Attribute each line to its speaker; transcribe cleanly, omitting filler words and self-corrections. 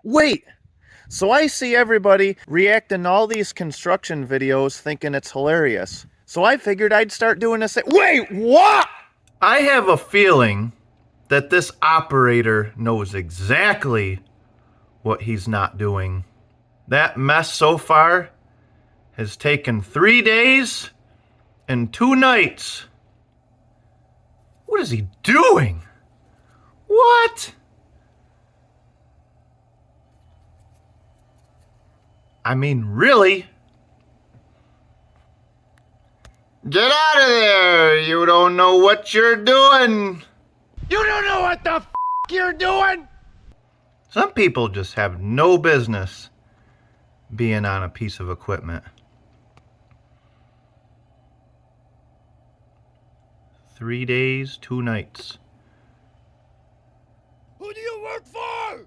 Speaker 1: Wait! So I see everybody reacting to all these construction videos thinking it's hilarious. So I figured I'd start doing this. Wait, what? I have a feeling that this operator knows exactly what he's not doing. That mess so far has taken 3 days and 2 nights. What is he doing? What? I mean, really? Get out of there! You don't know what you're doing! You don't know what the f you're doing! Some people just have no business being on a piece of equipment. 3 days, 2 nights.
Speaker 2: Who do you work for?